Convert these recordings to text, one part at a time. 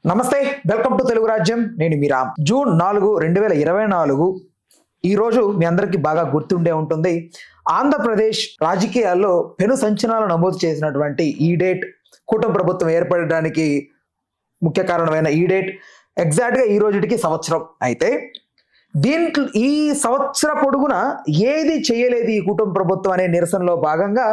నమస్తే, welcome to Telugu రాజ్యం. నేను మీ రామ్. జూన్ 4, 2024 ఈ రోజు మీ అందరికీ బాగా గుర్తుండే ఉంటుంది. ఆంధ్రప్రదేశ్ రాజకీయాల్లో పెను సంచలనాలు నమోదు చేసినటువంటి ఈ డేట్, కూటమి ప్రభుత్వం ఏర్పడడానికి ముఖ్య కారణమైన ఈ డేట్ ఎగ్జాక్ట్ గా ఈ రోజుకి సంవత్సరం. అయితే దీంట్లో ఈ సంవత్సర పొడుగున ఏది చేయలేదు ఈ కూటమి ప్రభుత్వం అనే నిరసనలో భాగంగా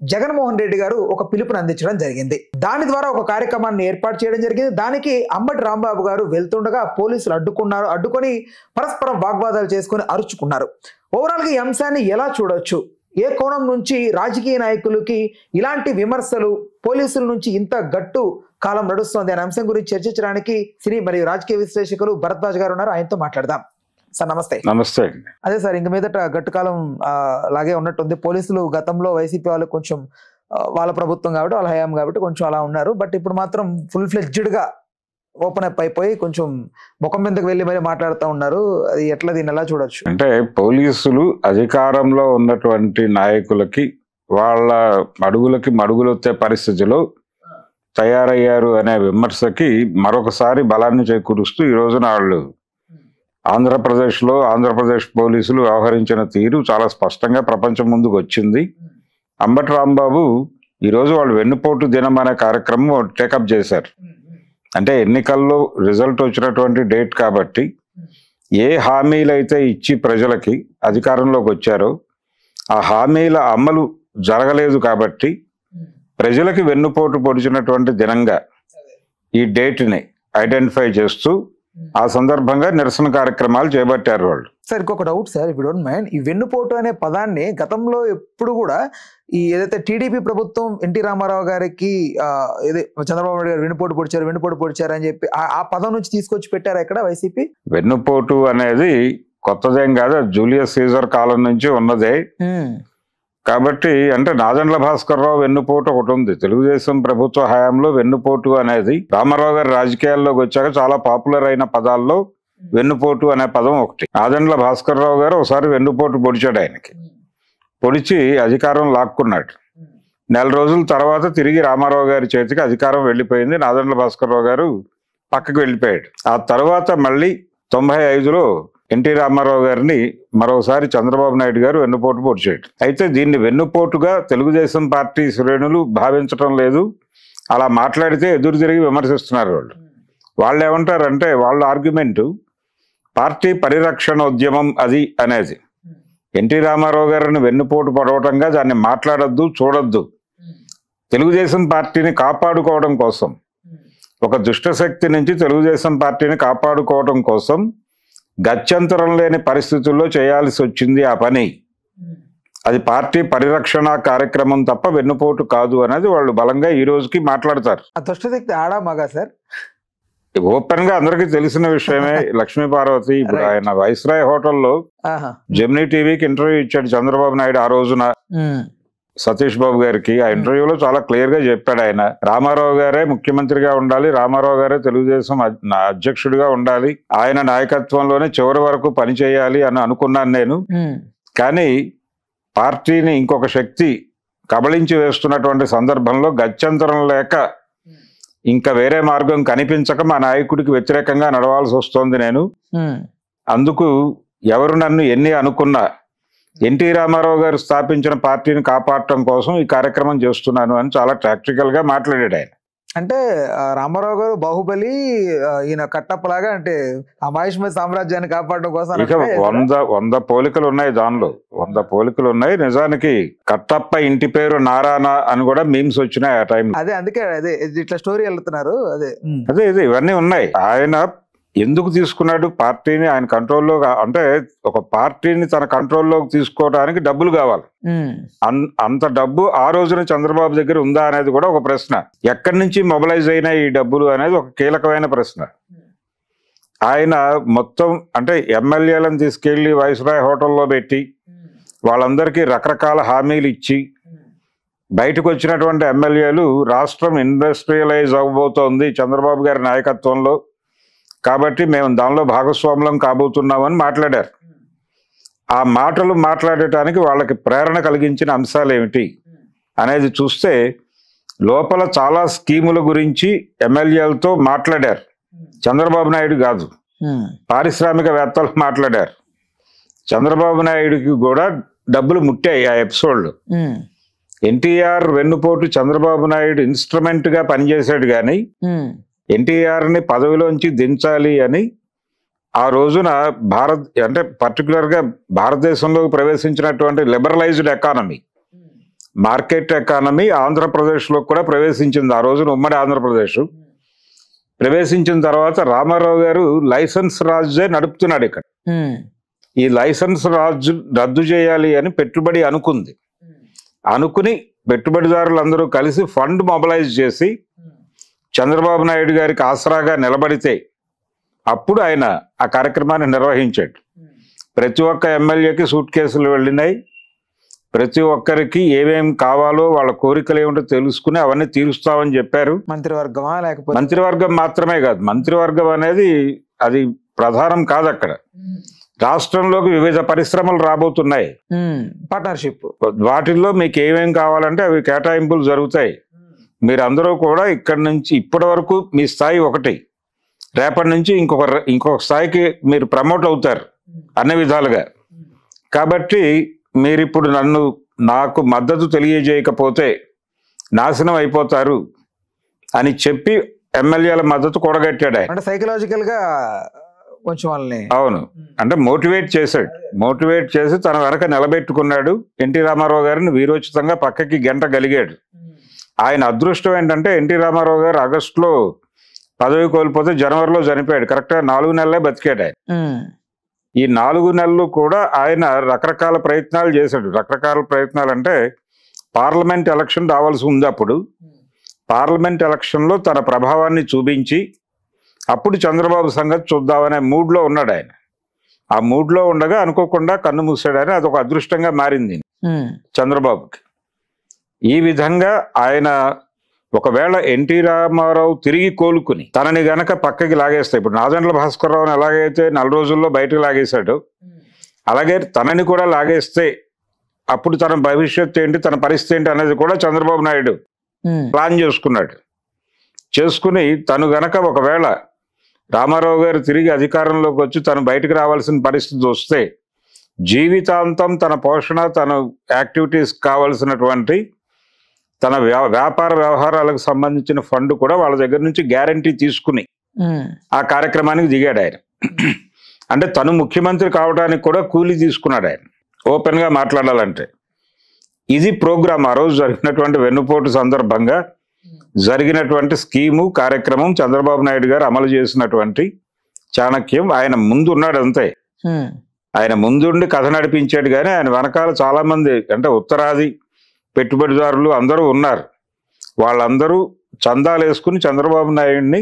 జగన్మోహన్ రెడ్డి గారు ఒక పిలుపుని అందించడం జరిగింది. దాని ద్వారా ఒక కార్యక్రమాన్ని ఏర్పాటు చేయడం జరిగింది. దానికి అంబటి రాంబాబు గారు వెళ్తుండగా పోలీసులు అడ్డుకొని పరస్పరం వాగ్వాదాలు చేసుకుని అరుచుకున్నారు. ఓవరాల్ గా ఈ అంశాన్ని ఎలా చూడొచ్చు, ఏ కోణం నుంచి రాజకీయ నాయకులకి ఇలాంటి విమర్శలు, పోలీసుల నుంచి ఇంత గట్టు కాలం నడుస్తుంది అనే అంశం గురించి చర్చించడానికి సినీ మరియు రాజకీయ విశ్లేషకులు భరద్వాజ్ గారు ఉన్నారు. ఆయనతో మాట్లాడదాం. సార్ నమస్తే. నమస్తే. అదే సార్, ఇంక మీదట గట్టు కాలం లాగే ఉన్నట్టుంది. పోలీసులు గతంలో వైసీపీ వాళ్ళు కొంచెం వాళ్ళ ప్రభుత్వం కాబట్టి, వాళ్ళ హయాం కాబట్టి కొంచెం అలా ఉన్నారు. బట్ ఇప్పుడు మాత్రం ఫుల్ ఫ్లెడ్జ్డ్ గా ఓపెన్ అప్ అయిపోయి కొంచెం ముఖం మీదకి వెళ్ళి మరి మాట్లాడుతూ ఉన్నారు. అది ఎట్లా, దీన్ని ఎలా చూడొచ్చు? అంటే పోలీసులు అధికారంలో ఉన్నటువంటి నాయకులకి వాళ్ళ అడుగులకి మడుగులొత్తే పరిస్థితిలో తయారయ్యారు అనే విమర్శకి మరొకసారి బలాన్ని చేకూరుస్తూ ఈ రోజున వాళ్ళు ఆంధ్రప్రదేశ్ పోలీసులు వ్యవహరించిన తీరు చాలా స్పష్టంగా ప్రపంచం ముందుకు వచ్చింది. అంబటి రాంబాబు ఈరోజు వాళ్ళు వెన్నుపోటు దినం అనే కార్యక్రమం టేకప్ చేశారు. అంటే ఎన్నికల్లో రిజల్ట్ వచ్చినటువంటి డేట్ కాబట్టి ఏ హామీలు అయితే ఇచ్చి ప్రజలకి అధికారంలోకి వచ్చారో ఆ హామీల అమలు జరగలేదు కాబట్టి ప్రజలకి వెన్నుపోటు పొడిచినటువంటి దినంగా ఈ డేట్ని ఐడెంటిఫై చేస్తూ ఆ సందర్భంగా నిరసన కార్యక్రమాలు చేపట్టారు వాళ్ళు. సార్ ఇంకొక doubt sir, if you don't mind, ఈ వెన్నుపోటు అనే పదాన్ని గతంలో ఎప్పుడు కూడా ఈ ఏదైతే టీడీపీ ప్రభుత్వం ఎన్టీ రామారావు గారికి చంద్రబాబు నాయుడు గారు వెన్నుపోటు పొడిచారు అని చెప్పి ఆ పదం నుంచి తీసుకొచ్చి పెట్టారు ఇక్కడ వైసీపీ. వెన్నుపోటు అనేది కొత్తదేం కాదు, జూలియస్ సీజర్ కాలం నుంచి ఉన్నదే. కాబట్టి అంటే నాదెండ్ల భాస్కర్ రావు వెన్నుపోటు ఒకటి ఉంది. తెలుగుదేశం ప్రభుత్వ హయాంలో వెన్నుపోటు అనేది రామారావు గారు రాజకీయాల్లోకి వచ్చాక చాలా పాపులర్ అయిన పదాల్లో వెన్నుపోటు అనే పదం ఒకటి. నాదెండ్ల భాస్కర్ రావు గారు ఒకసారి వెన్నుపోటు పొడిచాడు. ఆయనకి పొడిచి అధికారం లాక్కున్నాడు. నెల రోజుల తర్వాత తిరిగి రామారావు గారి చేతికి అధికారం వెళ్ళిపోయింది. నాదెండ్ల భాస్కర్ రావు గారు పక్కకు వెళ్ళిపోయాడు. ఆ తర్వాత మళ్ళీ 95లో ఎన్టీ రామారావు గారిని మరోసారి చంద్రబాబు నాయుడు గారు వెన్నుపోటు పొడిచాడు. అయితే దీన్ని వెన్నుపోటుగా తెలుగుదేశం పార్టీ శ్రేణులు భావించటం లేదు. అలా మాట్లాడితే ఎదురు తిరిగి విమర్శిస్తున్నారు వాళ్ళు ఏమంటారంటే, వాళ్ళ ఆర్గ్యుమెంటు పార్టీ పరిరక్షణ ఉద్యమం అది అనేది. ఎన్టీ రామారావు గారిని వెన్నుపోటు పడవటంగా దాన్ని మాట్లాడొద్దు, చూడొద్దు. తెలుగుదేశం పార్టీని కాపాడుకోవడం కోసం, ఒక దుష్టశక్తి నుంచి తెలుగుదేశం పార్టీని కాపాడుకోవడం కోసం గత్యంతరం లేని పరిస్థితుల్లో చేయాల్సి వచ్చింది ఆ పని. అది పార్టీ పరిరక్షణ కార్యక్రమం తప్ప వెన్నుపోటు కాదు అనేది వాళ్ళు బలంగా ఈ రోజుకి మాట్లాడతారు. ఆ దుష్టశక్తి ఆడా మగా సార్? ఓపెన్ గా అందరికీ తెలిసిన విషయమే. లక్ష్మీ పార్వతి ఇప్పుడు ఆయన వైస్రాయ్ హోటల్లో జెమినీ టీవీకి ఇంటర్వ్యూ ఇచ్చాడు చంద్రబాబు నాయుడు. ఆ రోజున సతీష్ బాబు గారికి ఆ ఇంటర్వ్యూలో చాలా క్లియర్ గా చెప్పాడు, ఆయన రామారావు గారే ముఖ్యమంత్రిగా ఉండాలి, రామారావు గారే తెలుగుదేశం అధ్యక్షుడిగా ఉండాలి, ఆయన నాయకత్వంలోనే చివరి వరకు పనిచేయాలి అని అనుకున్నాను నేను. కానీ పార్టీని ఇంకొక శక్తి కబళించి వేస్తున్నటువంటి సందర్భంలో గత్యంతరం లేక ఇంకా వేరే మార్గం కనిపించక మా నాయకుడికి వ్యతిరేకంగా నడవాల్సి వస్తోంది నేను. అందుకు ఎవరు నన్ను ఎన్ని అనుకున్నా ఎన్టీ రామారావు గారు స్థాపించిన పార్టీని కాపాడటం కోసం ఈ కార్యక్రమం చేస్తున్నాను అని చాలా ప్రాక్టికల్ గా మాట్లాడాడు ఆయన. అంటే రామారావు గారు బాహుబలి, ఈయన కట్టప్పలాగా, అంటే అమాయుష్మయ సామ్రాజ్యాన్ని కాపాడడం కోసం ఇక 100 పోలికలు ఉన్నాయి. దానిలో 100 పోలికలు ఉన్నాయి. నిజానికి కట్టప్ప ఇంటి పేరు నారాయణ అని కూడా మీమ్స్ వచ్చినాయి ఆ టైం. అదే అందుకే అదే ఇట్లా స్టోరీ వెళ్తున్నారు. అదే ఇవన్నీ ఉన్నాయి. ఆయన ఎందుకు తీసుకున్నాడు పార్టీని ఆయన కంట్రోల్లో? అంటే ఒక పార్టీని తన కంట్రోల్లోకి తీసుకోవడానికి డబ్బులు కావాలి. అంత డబ్బు ఆ రోజున చంద్రబాబు దగ్గర ఉందా అనేది కూడా ఒక ప్రశ్న. ఎక్కడి నుంచి మొబిలైజ్ అయినా ఈ డబ్బులు అనేది ఒక కీలకమైన ప్రశ్న. ఆయన మొత్తం అంటే ఎమ్మెల్యేలను తీసుకెళ్లి వైస్రాయ్ హోటల్లో పెట్టి వాళ్ళందరికీ రకరకాల హామీలు ఇచ్చి బయటకు వచ్చినటువంటి ఎమ్మెల్యేలు రాష్ట్రం ఇండస్ట్రియలైజ్ అవ్వబోతోంది చంద్రబాబు గారి నాయకత్వంలో, కాబట్టి మేము దానిలో భాగస్వాములం కాబోతున్నామని మాట్లాడారు. ఆ మాటలు మాట్లాడటానికి వాళ్ళకి ప్రేరణ కలిగించిన అంశాలు ఏమిటి అనేది చూస్తే లోపల చాలా స్కీముల గురించి ఎమ్మెల్యేలతో మాట్లాడారు. చంద్రబాబు నాయుడు కాదు. పారిశ్రామికవేత్తలు మాట్లాడారు. చంద్రబాబు నాయుడుకి కూడా డబ్బులు ముట్టాయి ఆ ఎపిసోడ్లో. ఎన్టీఆర్ వెన్నుపోటు చంద్రబాబు నాయుడు ఇన్స్ట్రుమెంట్ గా పనిచేశాడు కానీ ఎన్టీఆర్ ని పదవిలోంచి దించాలి అని ఆ రోజున అంటే పర్టికులర్ గా భారతదేశంలో ప్రవేశించినటువంటి liberalized economy, market economy Andhra Pradesh లో కూడా ప్రవేశించింది. ఆ రోజున ఉమ్మడి ఆంధ్రప్రదేశ్ ప్రవేశించిన తర్వాత రామారావు గారు లైసెన్స్ రాజే నడుపుతున్నాడు ఇక్కడ. ఈ లైసెన్స్ రాజు రద్దు చేయాలి అని పెట్టుబడి అనుకుని పెట్టుబడిదారులందరూ కలిసి ఫండ్ మొబలైజ్ చేసి చంద్రబాబు నాయుడు గారికి ఆసరాగా నిలబడితే అప్పుడు ఆయన ఆ కార్యక్రమాన్ని నిర్వహించాడు. ప్రతి ఒక్క ఎమ్మెల్యేకి సూట్ కేసులు వెళ్ళినాయి. ప్రతి ఒక్కరికి ఏమేం కావాలో వాళ్ళ కోరికలు ఏమిటో తెలుసుకుని అవన్నీ తీరుస్తామని చెప్పారు. మంత్రివర్గమా లేకపోతే మంత్రివర్గం మాత్రమే కాదు, మంత్రివర్గం అనేది అది ప్రధానం కాదు. అక్కడ రాష్ట్రంలోకి వివిధ పరిశ్రమలు రాబోతున్నాయి, పార్ట్నర్షిప్. వాటిల్లో మీకు ఏమేం కావాలంటే అవి కేటాయింపులు జరుగుతాయి. మీరందరూ కూడా ఇక్కడ నుంచి ఇప్పటి వరకు మీ స్థాయి ఒకటి, రేపటి నుంచి ఇంకొక స్థాయికి మీరు ప్రమోట్ అవుతారు అన్ని విధాలుగా. కాబట్టి మీరు ఇప్పుడు నాకు మద్దతు తెలియజేయకపోతే నాశనం అయిపోతారు అని చెప్పి ఎమ్మెల్యేల మద్దతు కూడగట్టాడు ఆయన. అంటే సైకలాజికల్ గా కొంచెం వాళ్ళని, అవును, అంటే మోటివేట్ చేశాడు. మోటివేట్ చేసి తన వెనక నిలబెట్టుకున్నాడు. ఎన్టీ రామారావు గారిని వీరోచితంగా పక్కకి గెంటగలిగాడు. ఆయన అదృష్టం ఏంటంటే ఎన్టీ రామారావు గారు ఆగస్టులో పదవి కోల్పోతే జనవరిలో చనిపోయాడు. కరెక్ట్గా 4 నెలలే బతికాడు ఆయన. ఈ 4 నెలలు కూడా ఆయన రకరకాల ప్రయత్నాలు చేశాడు. రకరకాల ప్రయత్నాలు అంటే పార్లమెంట్ ఎలక్షన్ రావాల్సి ఉంది. అప్పుడు పార్లమెంట్ ఎలక్షన్లో తన ప్రభావాన్ని చూపించి అప్పుడు చంద్రబాబు సంగతి చూద్దామనే మూడ్లో ఉన్నాడు ఆయన. ఆ మూడ్లో ఉండగా అనుకోకుండా కన్ను మూసాడు ఆయన. అదొక అదృష్టంగా మారింది చంద్రబాబుకి. ఈ విధంగా ఆయన ఒకవేళ ఎన్టీ రామారావు తిరిగి కోలుకుని తనని గనక పక్కకి లాగేస్తాయి, ఇప్పుడు నాదెండ్ల భాస్కర్రావుని ఎలాగైతే 4 రోజుల్లో బయటకు లాగేశాడు, అలాగే తనని కూడా లాగేస్తే అప్పుడు తన భవిష్యత్తు ఏంటి, తన పరిస్థితి ఏంటి అనేది కూడా చంద్రబాబు నాయుడు ప్లాన్ చేసుకుని తను గనక ఒకవేళ రామారావు గారు తిరిగి అధికారంలోకి వచ్చి తను బయటకు రావాల్సిన పరిస్థితి వస్తే జీవితాంతం తన పోషణ, తన యాక్టివిటీస్ కావాల్సినటువంటి తన వ్యాపార వ్యవహారాలకు సంబంధించిన ఫండ్ కూడా వాళ్ళ దగ్గర నుంచి గ్యారంటీ తీసుకుని ఆ కార్యక్రమానికి దిగాడు ఆయన. అంటే తను ముఖ్యమంత్రి కావడానికి కూడా కూలీ తీసుకున్నాడు ఆయన, ఓపెన్ గా మాట్లాడాలంటే. ఇది ప్రోగ్రామ్ ఆ రోజు జరిగినటువంటి వెన్నుపోటు సందర్భంగా జరిగినటువంటి స్కీము, కార్యక్రమం. చంద్రబాబు నాయుడు గారు అమలు చేసినటువంటి చాణక్యం. ఆయన ముందు ఉన్నాడు అంతే, ఆయన ముందుండి కథ నడిపించాడు. కానీ ఆయన వెనకాల చాలా మంది అంటే ఉత్తరాది పెట్టుబడిదారులు అందరూ ఉన్నారు. వాళ్ళందరూ చందాలు వేసుకుని చంద్రబాబు నాయుడిని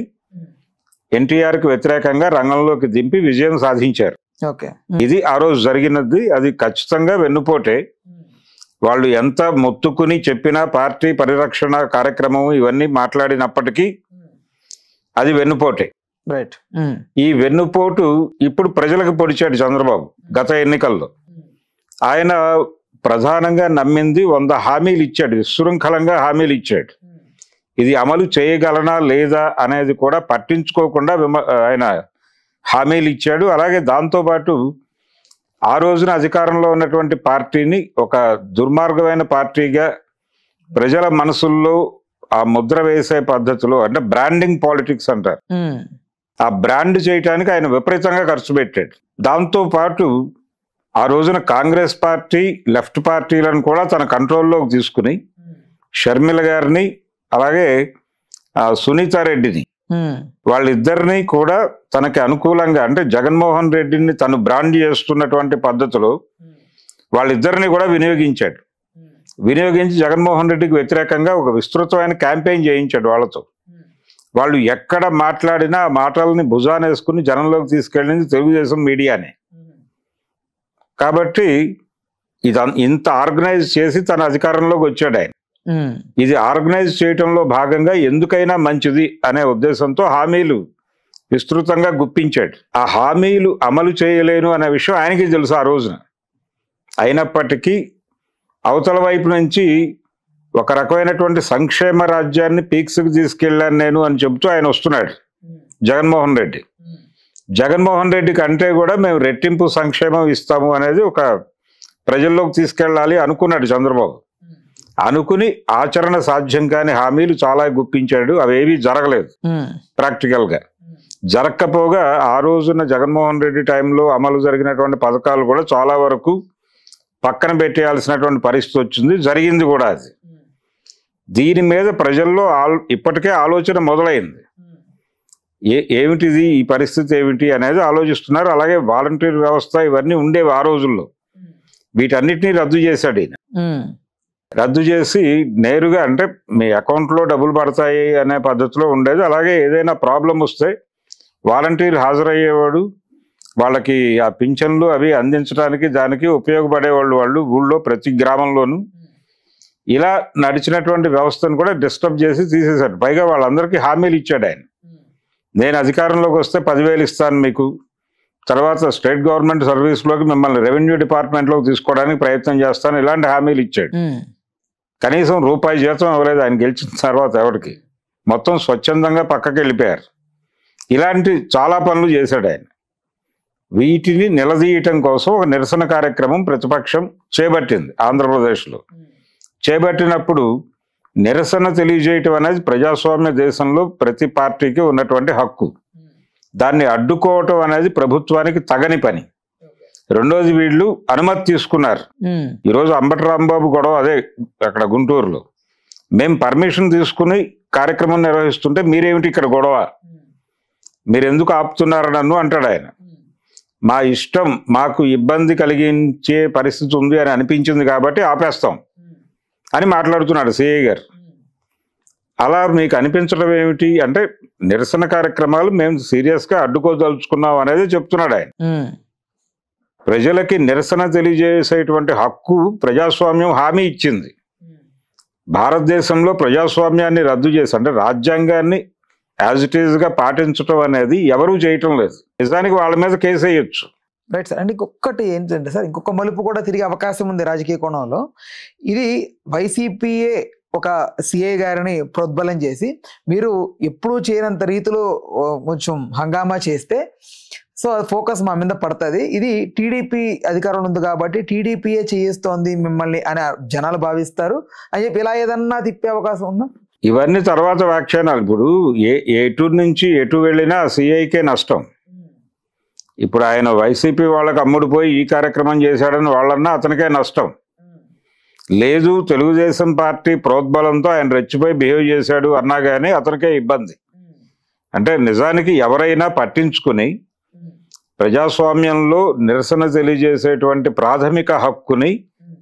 ఎన్టీఆర్కి వ్యతిరేకంగా రంగంలోకి దింపి విజయం సాధించారు. ఇది ఆ రోజు జరిగినది. అది ఖచ్చితంగా వెన్నుపోటే. వాళ్ళు ఎంత మొత్తుకుని చెప్పినా పార్టీ పరిరక్షణ కార్యక్రమం ఇవన్నీ మాట్లాడినప్పటికీ అది వెన్నుపోటే. ఈ వెన్నుపోటు ఇప్పుడు ప్రజలకు పొడిచాడు చంద్రబాబు. గత ఎన్నికల్లో ఆయన ప్రధానంగా నమ్మింది 100 హామీలు ఇచ్చాడు, విశృంఖలంగా హామీలు ఇచ్చాడు. ఇది అమలు చేయగలనా లేదా అనేది కూడా పట్టించుకోకుండా ఆయన హామీలు ఇచ్చాడు. అలాగే దాంతోపాటు ఆ రోజున అధికారంలో ఉన్నటువంటి పార్టీని ఒక దుర్మార్గమైన పార్టీగా ప్రజల మనసుల్లో ఆ ముద్ర వేసే పద్ధతిలో, అంటే బ్రాండింగ్ పాలిటిక్స్ అంటారు, ఆ బ్రాండ్ చేయటానికి ఆయన విపరీతంగా ఖర్చు పెట్టాడు. దాంతో పాటు ఆ రోజున కాంగ్రెస్ పార్టీ, లెఫ్ట్ పార్టీలను కూడా తన కంట్రోల్లోకి తీసుకుని షర్మిల గారిని అలాగే సునీతా రెడ్డిని, వాళ్ళిద్దరిని కూడా తనకి అనుకూలంగా, అంటే జగన్మోహన్ రెడ్డిని తను బ్రాండ్ చేస్తున్నటువంటి పద్ధతిలో వాళ్ళిద్దరిని కూడా వినియోగించి జగన్మోహన్ రెడ్డికి వ్యతిరేకంగా ఒక విస్తృతమైన క్యాంపెయిన్ చేయించాడు వాళ్ళతో. వాళ్ళు ఎక్కడ మాట్లాడినా ఆ మాటలని భుజానేసుకుని జనంలోకి తీసుకెళ్ళింది తెలుగుదేశం మీడియానే. కాబట్టి ఇంత ఆర్గనైజ్ చేసి తన అధికారంలోకి వచ్చాడు ఆయన. ఇది ఆర్గనైజ్ చేయటంలో భాగంగా ఎందుకైనా మంచిది అనే ఉద్దేశంతో హామీలు విస్తృతంగా గుప్పించాడు. ఆ హామీలు అమలు చేయలేను అనే విషయం ఆయనకి తెలుసు ఆ రోజున. అయినప్పటికీ అవతల వైపు నుంచి ఒక రకమైనటువంటి సంక్షేమ రాజ్యాన్ని పీక్స్కి తీసుకెళ్ళాను నేను అని చెబుతూ ఆయన వస్తున్నాడు. జగన్మోహన్ రెడ్డి. జగన్మోహన్ రెడ్డి కంటే కూడా మేము రెట్టింపు సంక్షేమం ఇస్తాము అనేది ఒక ప్రజల్లోకి తీసుకెళ్ళాలి అనుకున్నాడు చంద్రబాబు. అనుకుని ఆచరణ సాధ్యం కాని హామీలు చాలా గుప్పించాడు. అవేవి జరగలేదు ప్రాక్టికల్ గా. జరగకపోగా ఆ రోజున జగన్మోహన్ రెడ్డి టైంలో అమలు జరిగినటువంటి పథకాలు కూడా చాలా వరకు పక్కన పెట్టేయాల్సినటువంటి పరిస్థితి వచ్చింది, జరిగింది కూడా అది. దీని మీద ప్రజల్లో ఇప్పటికే ఆలోచన మొదలైంది. ఏమిటిది, ఈ పరిస్థితి ఏమిటి అనేది ఆలోచిస్తున్నారు. అలాగే వాలంటీర్ వ్యవస్థ ఇవన్నీ ఉండేవి ఆ రోజుల్లో. వీటన్నిటినీ రద్దు చేశాడు ఈయన. రద్దు చేసి నేరుగా అంటే మీ అకౌంట్లో డబ్బులు పడతాయి అనే పద్ధతిలో ఉండేది. అలాగే ఏదైనా ప్రాబ్లం వస్తే వాలంటీర్ హాజరయ్యేవాడు, వాళ్ళకి ఆ పింఛన్లు అవి అందించడానికి దానికి ఉపయోగపడేవాళ్ళు వాళ్ళు ఊళ్ళో ప్రతి గ్రామంలోనూ. ఇలా నడిచినటువంటి వ్యవస్థను కూడా డిస్టర్బ్ చేసి తీసేశాడు. పైగా వాళ్ళందరికీ హామీలు ఇచ్చాడు ఆయన. నేను అధికారంలోకి వస్తే 10,000 ఇస్తాను మీకు, తర్వాత స్టేట్ గవర్నమెంట్ సర్వీస్లోకి మిమ్మల్ని రెవెన్యూ డిపార్ట్మెంట్లోకి తీసుకోవడానికి ప్రయత్నం చేస్తాను, ఇలాంటి హామీలు ఇచ్చాడు. కనీసం రూపాయి జీతం ఇవ్వలేదు ఆయన గెలిచిన తర్వాత ఎవరికి. మొత్తం స్వచ్ఛందంగా పక్కకి వెళ్ళిపోయారు. ఇలాంటి చాలా పనులు చేశాడు ఆయన. వీటిని నిలదీయటం కోసం ఒక నిరసన కార్యక్రమం ప్రతిపక్షం చేపట్టింది ఆంధ్రప్రదేశ్లో. చేపట్టినప్పుడు నిరసన తెలియజేయటం అనేది ప్రజాస్వామ్య దేశంలో ప్రతి పార్టీకి ఉన్నటువంటి హక్కు. దాన్ని అడ్డుకోవటం అనేది ప్రభుత్వానికి తగని పని. రెండోది, వీళ్ళు అనుమతి తీసుకున్నారు. ఈరోజు అంబటి రాంబాబు గొడవ అదే అక్కడ గుంటూరులో. మేము పర్మిషన్ తీసుకుని కార్యక్రమం నిర్వహిస్తుంటే మీరేమిటి ఇక్కడ గొడవ, మీరు ఎందుకు ఆపుతున్నారు నన్ను అంటాడు ఆయన. మా ఇష్టం, మాకు ఇబ్బంది కలిగించే పరిస్థితి ఉంది అని అనిపించింది కాబట్టి ఆపేస్తాం అని మాట్లాడుతున్నాడు సిఐ గారు. అలా మీకు అనిపించడం ఏమిటి అంటే నిరసన కార్యక్రమాలు మేము సీరియస్గా అడ్డుకోదలుచుకున్నాం అనేది చెప్తున్నాడు ఆయన. ప్రజలకి నిరసన తెలియజేసేటువంటి హక్కు ప్రజాస్వామ్యం హామీ ఇచ్చింది. భారతదేశంలో ప్రజాస్వామ్యాన్ని రద్దు చేసి అంటే రాజ్యాంగాన్ని యాజ్ ఇట్ ఈజ్ గా పాటించడం అనేది ఎవరూ చేయటం లేదు. నిజానికి వాళ్ళ మీద కేసు వేయొచ్చు. Right sir. అండ్ ఇంకొకటి ఏంటంటే సార్, ఇంకొక మలుపు కూడా తిరిగే అవకాశం ఉంది రాజకీయ కోణంలో. ఇది వైసీపీఏ ఒక సిఐ గారిని ప్రోద్బలం చేసి మీరు ఎప్పుడూ చేయనంత రీతిలో కొంచెం హంగామా చేస్తే సో అది ఫోకస్ మా మీద పడుతుంది, ఇది టీడీపీ అధికారంలో ఉంది కాబట్టి టీడీపీఏ చేయిస్తోంది మిమ్మల్ని అని జనాలు భావిస్తారు అని చెప్పి ఇలా ఏదన్నా తిప్పే అవకాశం ఉందా? ఇవన్నీ తర్వాత వ్యాఖ్యానాలు. ఇప్పుడు ఎటు నుంచి ఎటు వెళ్ళినా సిఐకే నష్టం. ఇప్పుడు ఆయన వైసీపీ వాళ్ళకి అమ్ముడు పోయి ఈ కార్యక్రమం చేశాడని వాళ్ళన్నా అతనికే నష్టం. లేదు తెలుగుదేశం పార్టీ ప్రోద్బలంతో ఆయన రెచ్చిపోయి బిహేవ్ చేశాడు అన్నా కానీ అతనికే ఇబ్బంది. అంటే నిజానికి ఎవరైనా పట్టించుకుని ప్రజాస్వామ్యంలో నిరసన తెలియజేసేటువంటి ప్రాథమిక హక్కుని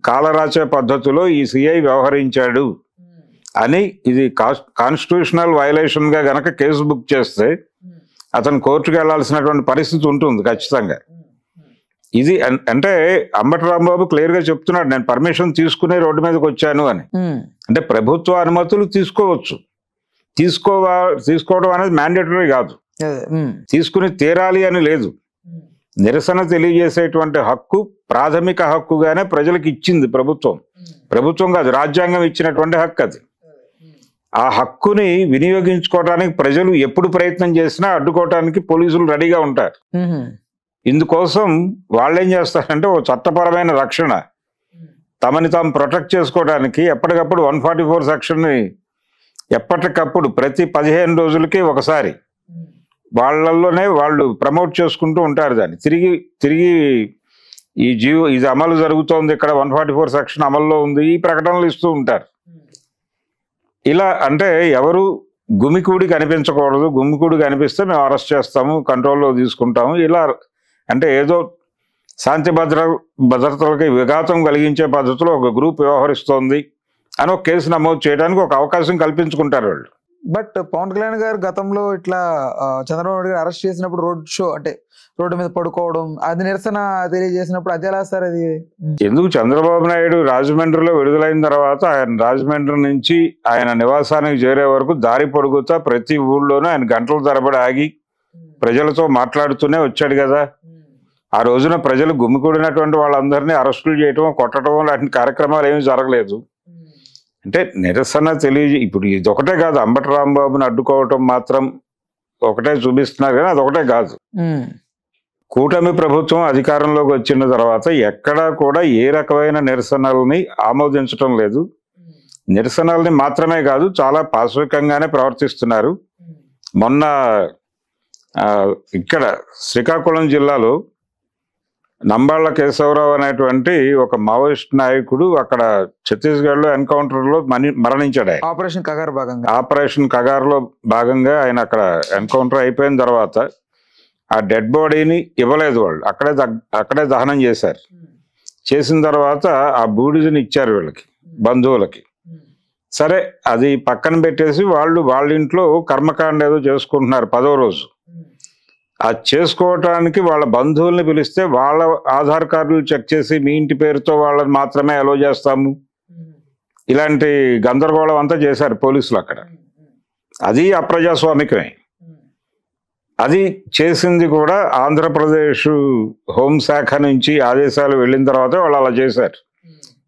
కాలరాచే పద్ధతిలో ఈ సిఐ వ్యవహరించాడు అని ఇది కాన్స్టిట్యూషనల్ వైలేషన్ గా గనక కేసు బుక్ చేస్తే అతను కోర్టుకు వెళ్లాల్సినటువంటి పరిస్థితి ఉంటుంది ఖచ్చితంగా. ఇది అంటే అంబటి రాంబాబు క్లియర్ గా చెప్తున్నాడు, నేను పర్మిషన్ తీసుకునే రోడ్డు మీదకి వచ్చాను అని. అంటే ప్రభుత్వ అనుమతులు తీసుకోవచ్చు, తీసుకోవడం అనేది మ్యాండేటరీ కాదు, తీసుకుని తీరాలి అని లేదు. నిరసన తెలియజేసేటువంటి హక్కు ప్రాథమిక హక్కుగానే ప్రజలకు ఇచ్చింది ప్రభుత్వం కాదు, రాజ్యాంగం ఇచ్చినటువంటి హక్కు అది. ఆ హక్కుని వినియోగించుకోవడానికి ప్రజలు ఎప్పుడు ప్రయత్నం చేసినా అడ్డుకోవడానికి పోలీసులు రెడీగా ఉంటారు. ఇందుకోసం వాళ్ళు ఏం చేస్తారంటే ఓ చట్టపరమైన రక్షణ, తమని తాము ప్రొటెక్ట్ చేసుకోవడానికి ఎప్పటికప్పుడు 144 సెక్షన్ని ఎప్పటికప్పుడు ప్రతి 15 రోజులకి ఒకసారి వాళ్ళల్లోనే వాళ్ళు ప్రమోట్ చేసుకుంటూ ఉంటారు. దాన్ని తిరిగి ఇది అమలు జరుగుతోంది, ఇక్కడ 144 సెక్షన్ అమల్లో ఉంది, ఈ ప్రకటనలు ఇస్తూ ఉంటారు. ఇలా అంటే ఎవరు గుమికూడి కనిపించకూడదు, గుమికూడి కనిపిస్తే మేము అరెస్ట్ చేస్తాము, కంట్రోల్లో తీసుకుంటాము. ఇలా అంటే ఏదో శాంతి భద్రతలకి విఘాతం కలిగించే పద్ధతిలో ఒక గ్రూప్ వ్యవహరిస్తోంది అని ఒక కేసు నమోదు చేయడానికి ఒక అవకాశం కల్పించుకుంటారు వాళ్ళు. బట్ పవన్ కళ్యాణ్ గారు గతంలో ఇట్లా చంద్రబాబు నాయుడు గారు అరెస్ట్ చేసినప్పుడు రోడ్ షో అంటే రోడ్డు మీద పడుకోవడం, అది నిరసన తెలియజేసినప్పుడు అది ఎలా సార్? అది ఎందుకు చంద్రబాబు నాయుడు రాజమండ్రిలో విడుదలైన తర్వాత ఆయన రాజమండ్రి నుంచి ఆయన నివాసానికి చేరే వరకు దారి పొడుగుతా ప్రతి ఊళ్ళోనూ ఆయన గంటల తరబడి ఆగి ప్రజలతో మాట్లాడుతూనే వచ్చాడు కదా. ఆ రోజున ప్రజలు గుమికూడినటువంటి వాళ్ళందరినీ అరెస్టులు చేయటం, కొట్టడం లాంటి కార్యక్రమాలు ఏమీ జరగలేదు. అంటే నిరసన ఇప్పుడు ఇది ఒకటే కాదు, అంబటి రాంబాబుని అడ్డుకోవటం మాత్రం ఒకటే చూపిస్తున్నారు కానీ అదొకటే కాదు. కూటమి ప్రభుత్వం అధికారంలోకి వచ్చిన తర్వాత ఎక్కడా కూడా ఏ రకమైన నిరసనల్ని ఆమోదించడం లేదు. నిరసనల్ని మాత్రమే కాదు, చాలా పాశవికంగానే ప్రవర్తిస్తున్నారు. మొన్న ఇక్కడ శ్రీకాకుళం జిల్లాలో నంబాళ్ల కేశవరావు అనేటువంటి ఒక మావోయిస్ట్ నాయకుడు అక్కడ ఛత్తీస్గఢ్లో ఎన్కౌంటర్లో మరణించాడు. ఆయన ఆపరేషన్ కగార్లో భాగంగా ఆయన అక్కడ ఎన్కౌంటర్ అయిపోయిన తర్వాత ఆ డెడ్ బాడీని ఇవ్వలేదు, వాళ్ళు అక్కడే దహనం చేశారు. చేసిన తర్వాత ఆ బూడిదని ఇచ్చారు వీళ్ళకి, బంధువులకి. సరే, అది పక్కన పెట్టేసి వాళ్ళ ఇంట్లో కర్మకాండ ఏదో చేసుకుంటున్నారు 10వ రోజు. అది చేసుకోవటానికి వాళ్ళ బంధువుల్ని పిలిస్తే వాళ్ళ ఆధార్ కార్డులు చెక్ చేసి మీ ఇంటి పేరుతో వాళ్ళని మాత్రమే అలో చేస్తాము, ఇలాంటి గందరగోళం అంతా చేశారు పోలీసులు అక్కడ. అది అప్రజాస్వామికమే. అది చేసింది కూడా ఆంధ్రప్రదేశ్ హోంశాఖ నుంచి ఆదేశాలు వెళ్ళిన తర్వాత వాళ్ళు అలా చేశారు.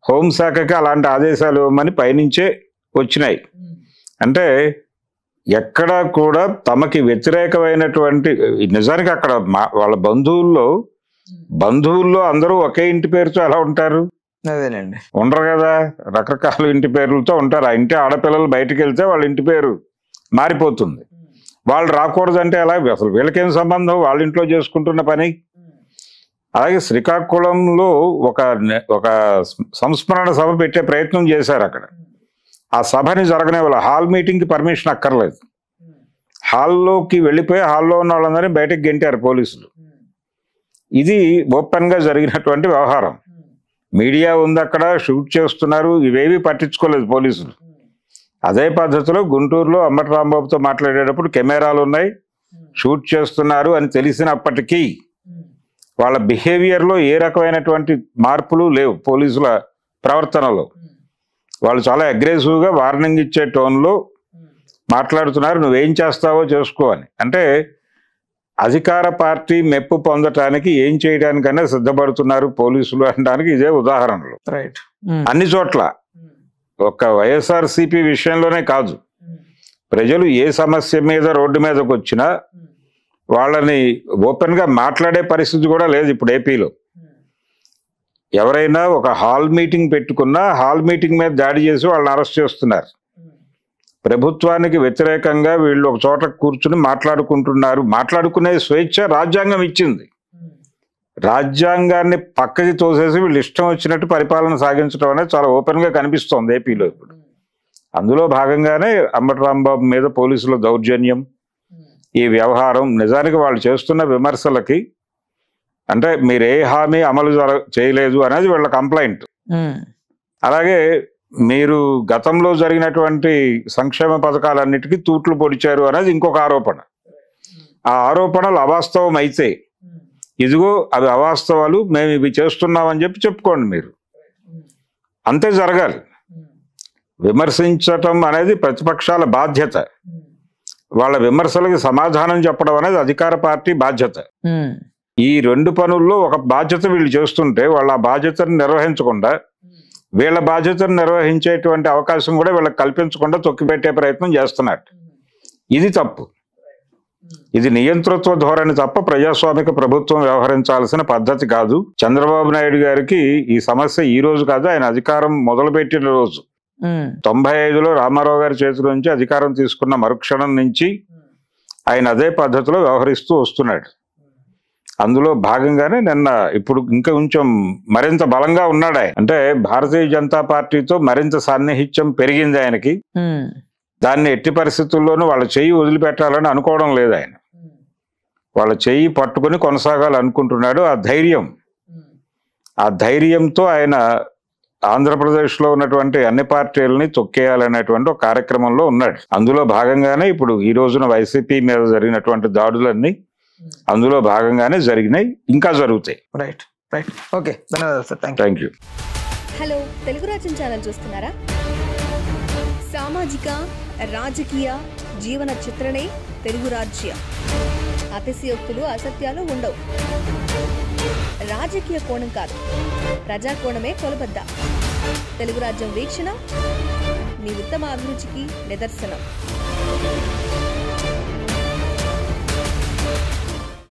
హోంశాఖకి అలాంటి ఆదేశాలు ఇవ్వమని పైనుంచే వచ్చినాయి. అంటే ఎక్కడా కూడా తమకి వ్యతిరేకమైనటువంటి, నిజానికి అక్కడ వాళ్ళ బంధువుల్లో అందరూ ఒకే ఇంటి పేరుతో ఎలా ఉంటారు? అదేనండి, ఉండరు కదా, రకరకాల ఇంటి పేర్లతో ఉంటారు. ఆ ఇంటి ఆడపిల్లలు బయటకు వెళ్తే వాళ్ళ ఇంటి పేరు మారిపోతుంది. వాళ్ళు రాకూడదంటే ఎలా? అసలు వీళ్ళకేం సంబంధం, వాళ్ళ ఇంట్లో చేసుకుంటున్న పని. అలాగే శ్రీకాకుళంలో ఒక సంస్మరణ సభ పెట్టే ప్రయత్నం చేశారు అక్కడ. ఆ సభని జరగనే వాళ్ళ హాల్ మీటింగ్కి పర్మిషన్ అక్కర్లేదు. హాల్లోకి వెళ్ళిపోయి హాల్లో ఉన్న వాళ్ళందరినీ బయటకు గెంటారు పోలీసులు. ఇది ఓపెన్గా జరిగినటువంటి వ్యవహారం. మీడియా ఉంది అక్కడ, షూట్ చేస్తున్నారు, ఇవేవి పట్టించుకోలేదు పోలీసులు. అదే పద్ధతిలో గుంటూరులో అంబటి రాంబాబుతో మాట్లాడేటప్పుడు కెమెరాలు ఉన్నాయి, షూట్ చేస్తున్నారు అని తెలిసినప్పటికీ వాళ్ళ బిహేవియర్లో ఏ రకమైనటువంటి మార్పులు లేవు. పోలీసుల ప్రవర్తనలో వాళ్ళు చాలా అగ్రెసివ్గా వార్నింగ్ ఇచ్చే టోన్లో మాట్లాడుతున్నారు, నువ్వేం చేస్తావో చేసుకో అని. అంటే అధికార పార్టీ మెప్పు పొందటానికి ఏం చేయడానికైనా సిద్ధపడుతున్నారు పోలీసులు అనడానికి ఇదే ఉదాహరణలు. రైట్. అన్ని చోట్ల, ఒక్క వైఎస్ఆర్సీపీ విషయంలోనే కాదు, ప్రజలు ఏ సమస్య మీద రోడ్డు మీదకి వచ్చినా వాళ్ళని ఓపెన్గా మాట్లాడే పరిస్థితి కూడా లేదు ఇప్పుడు ఏపీలో. ఎవరైనా ఒక హాల్ మీటింగ్ పెట్టుకున్నా హాల్ మీటింగ్ మీద దాడి చేసి వాళ్ళని అరెస్ట్ చేస్తున్నారు. ప్రభుత్వానికి వ్యతిరేకంగా వీళ్ళు ఒక చోట కూర్చుని మాట్లాడుకుంటున్నారు. మాట్లాడుకునే స్వేచ్ఛ రాజ్యాంగం ఇచ్చింది. రాజ్యాంగాన్ని పక్కకి తోసేసి వీళ్ళు ఇష్టం వచ్చినట్టు పరిపాలన సాగించడం అనేది చాలా ఓపెన్గా కనిపిస్తోంది ఏపీలో ఇప్పుడు. అందులో భాగంగానే అంబటి రాంబాబు మీద పోలీసుల దౌర్జన్యం, ఈ వ్యవహారం. నిజానికి వాళ్ళు చేస్తున్న విమర్శలకి, అంటే మీరు ఏ హామీ అమలు చేయలేదు అనేది వీళ్ళ కంప్లైంట్. అలాగే మీరు గతంలో జరిగినటువంటి సంక్షేమ పథకాలన్నిటికీ తూట్లు పొడిచారు అనేది ఇంకొక ఆరోపణ. ఆ ఆరోపణలు అవాస్తవం అయితే, ఇదిగో అవి అవాస్తవాలు, మేము ఇవి చేస్తున్నామని చెప్పుకోండి మీరు. అంతే జరగాలి. విమర్శించటం అనేది ప్రతిపక్షాల బాధ్యత. వాళ్ళ విమర్శలకి సమాధానం చెప్పడం అనేది అధికార పార్టీ బాధ్యత. ఈ రెండు పనుల్లో ఒక బాధ్యత వీళ్ళు చేస్తుంటే వాళ్ళ బాధ్యతను నిర్వహించకుండా, వీళ్ళ బాధ్యతను నిర్వహించేటువంటి అవకాశం కూడా వీళ్ళకి కల్పించకుండా తొక్కిపెట్టే ప్రయత్నం చేస్తున్నారు. ఇది తప్పు. ఇది నియంతృత్వ ధోరణి తప్ప ప్రజాస్వామిక ప్రభుత్వం వ్యవహరించాల్సిన పద్ధతి కాదు. చంద్రబాబు నాయుడు గారికి ఈ సమస్య ఈ రోజు కాదు, ఆయన అధికారం మొదలుపెట్టిన రోజు 95లో రామారావు గారి చేతుల నుంచి అధికారం తీసుకున్న మరుక్షణం నుంచి ఆయన అదే పద్ధతిలో వ్యవహరిస్తూ వస్తున్నాడు. అందులో భాగంగానే నిన్న ఇప్పుడు ఇంకా కొంచెం మరింత బలంగా ఉన్నాడు ఆయన. అంటే భారతీయ జనతా పార్టీతో మరింత సాన్నిహిత్యం పెరిగింది ఆయనకి. దాన్ని ఎట్టి పరిస్థితుల్లోనూ వాళ్ళ చెయ్యి వదిలిపెట్టాలని అనుకోవడం లేదు ఆయన. వాళ్ళ చెయ్యి పట్టుకుని కొనసాగాలనుకుంటున్నాడు. ఆ ధైర్యంతో ఆయన ఆంధ్రప్రదేశ్లో ఉన్నటువంటి అన్ని పార్టీలని తొక్కేయాలనేటువంటి ఒక కార్యక్రమంలో ఉన్నాడు. అందులో భాగంగానే ఇప్పుడు ఈ రోజున వైసీపీ మీద జరిగినటువంటి దాడులన్నీ అందులో భాగంగానే జరిగినాయి, ఇంకా జరుగుతాయి. రైట్ రైట్ ఓకే, ధన్యవాదాలు sir. Thank you. Hello, Telugu రాజ్యం ఛానల్ చూస్తున్నారా? సామాజిక, రాజకీయ, జీవన చిత్రణే తెలుగు రాజ్యం. అతిశయోక్తులు, అసత్యాలు ఉండవు. రాజకీయ కోణం కాదు, ప్రజా కోణమే కొలబద్ద. తెలుగు రాజ్యం వీక్షణ మీ ఉత్తమ అభిరుచికి నిదర్శనం.